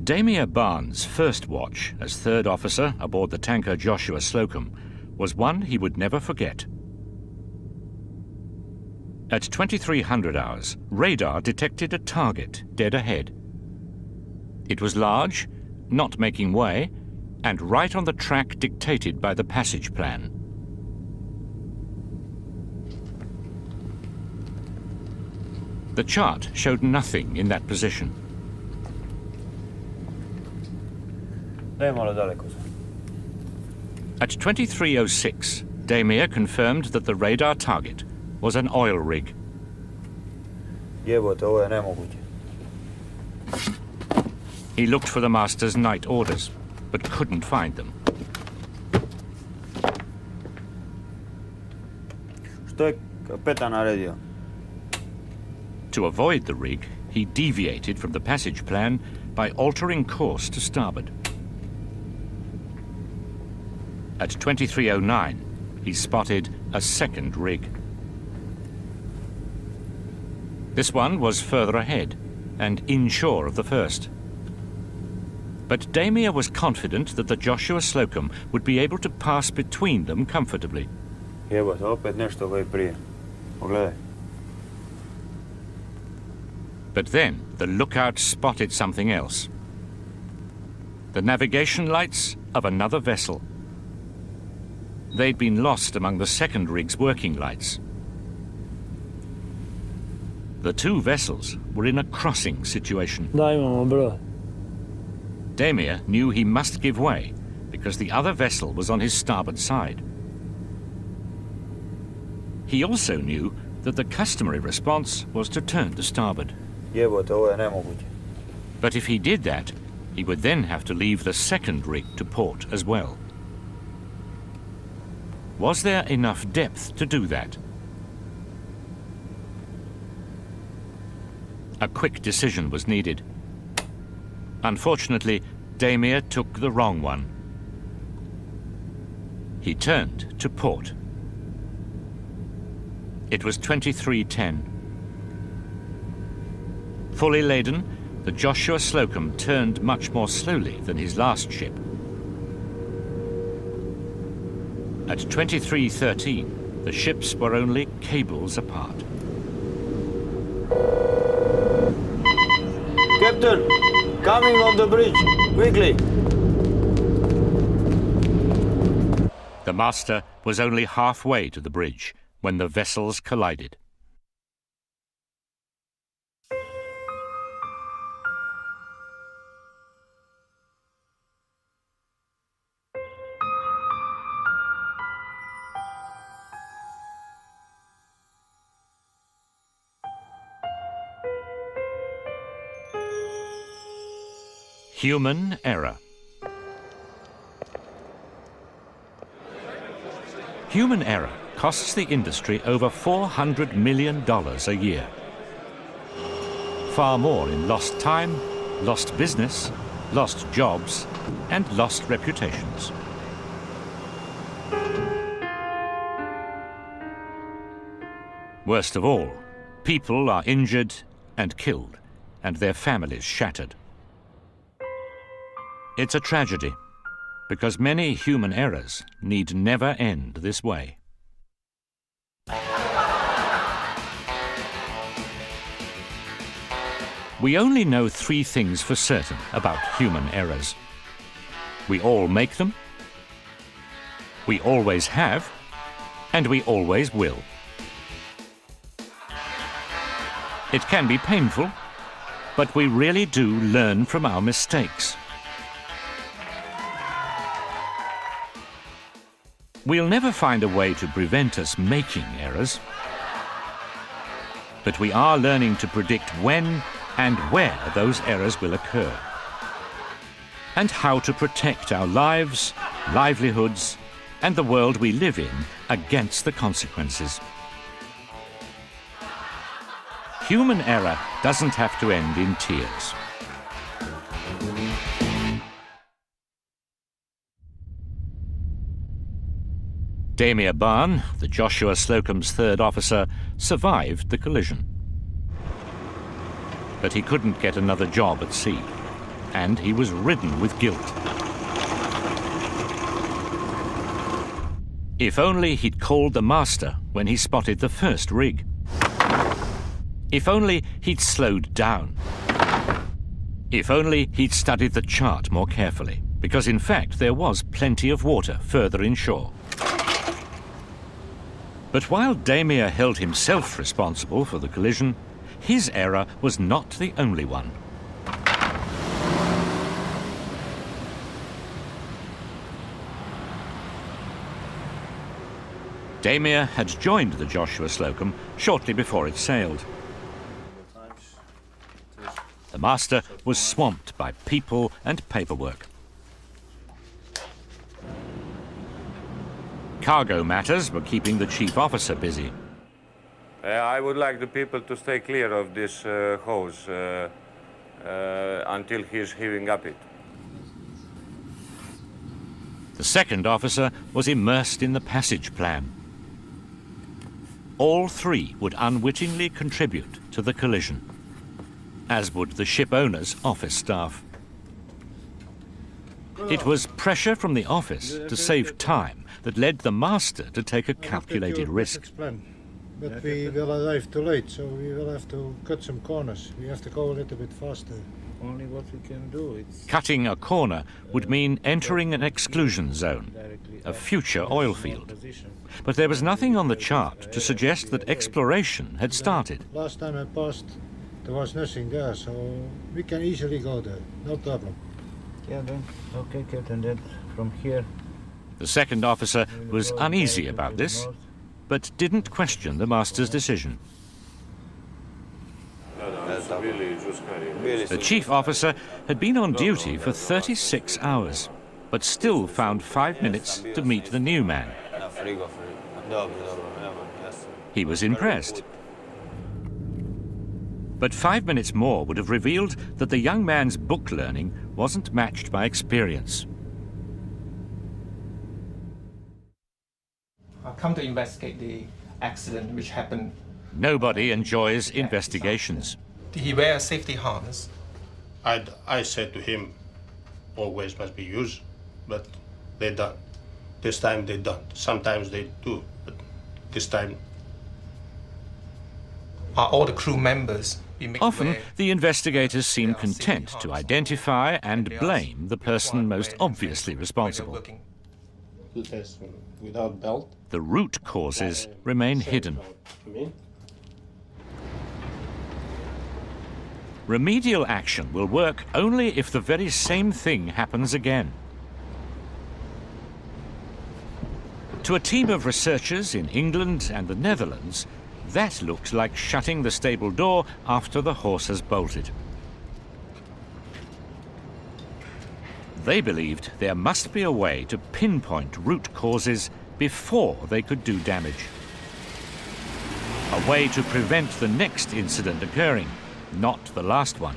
Damir Barnes' first watch as third officer aboard the tanker Joshua Slocum was one he would never forget. At 2300 hours, radar detected a target dead ahead. It was large, not making way, and right on the track dictated by the passage plan. The chart showed nothing in that position. At 2306, Damir confirmed that the radar target was an oil rig. He looked for the master's night orders, but couldn't find them. To avoid the rig, he deviated from the passage plan by altering course to starboard. At 2309, he spotted a second rig. This one was further ahead and inshore of the first. But Damir was confident that the Joshua Slocum would be able to pass between them comfortably. But then the lookout spotted something else. The navigation lights of another vessel. They'd been lost among the second rig's working lights. The two vessels were in a crossing situation. Damir knew he must give way because the other vessel was on his starboard side. He also knew that the customary response was to turn to starboard. But if he did that, he would then have to leave the second rig to port as well. Was there enough depth to do that? A quick decision was needed. Unfortunately, Damir took the wrong one. He turned to port. It was 2310. Fully laden, the Joshua Slocum turned much more slowly than his last ship. At 2313, the ships were only cables apart. Captain, coming on the bridge, quickly. The master was only halfway to the bridge when the vessels collided. Human error. Human error costs the industry over $400 million a year. Far more in lost time, lost business, lost jobs, and lost reputations. Worst of all, people are injured and killed, and their families shattered. It's a tragedy, because many human errors need never end this way. We only know three things for certain about human errors. We all make them, we always have, and we always will. It can be painful, but we really do learn from our mistakes. We'll never find a way to prevent us making errors, but we are learning to predict when and where those errors will occur, and how to protect our lives, livelihoods, and the world we live in against the consequences. Human error doesn't have to end in tears. Damir Barnes, the Joshua Slocum's third officer, survived the collision. But he couldn't get another job at sea. and he was ridden with guilt. If only he'd called the master when he spotted the first rig. If only he'd slowed down. If only he'd studied the chart more carefully, because in fact there was plenty of water further inshore. But while Damir held himself responsible for the collision, his error was not the only one. Damir had joined the Joshua Slocum shortly before it sailed. The master was swamped by people and paperwork. Cargo matters were keeping the chief officer busy. I would like the people to stay clear of this hose until he's heaving up it. The second officer was immersed in the passage plan. All three would unwittingly contribute to the collision, as would the ship owner's office staff. It was pressure from the office to save time that led the master to take a calculated risk. But we will arrive too late, so we will have to cut some corners. We have to go a little bit faster. Only what we can do is Cutting a corner would mean entering an exclusion zone, a future oil field. But there was nothing on the chart to suggest that exploration had started. Last time I passed, there was nothing there, so we can easily go there, no problem. yeah, then okay, Captain. Then from here The second officer was uneasy about this, but didn't question the master's decision. The chief officer had been on duty for 36 hours, but still found 5 minutes to meet the new man. He was impressed. But 5 minutes more would have revealed that the young man's book learning wasn't matched by experience. I've come to investigate the accident which happened. Nobody enjoys investigations. Did he wear a safety harness? I said to him, always must be used, but they don't. This time they don't. Sometimes they do, but this time. Are all the crew members being made Often, aware? the investigators seem content to identify and blame the person most obviously responsible. Without belt. The root causes remain hidden. Remedial action will work only if the very same thing happens again. To a team of researchers in England and the Netherlands, that looked like shutting the stable door after the horse has bolted. They believed there must be a way to pinpoint root causes before they could do damage. A way to prevent the next incident occurring, not the last one.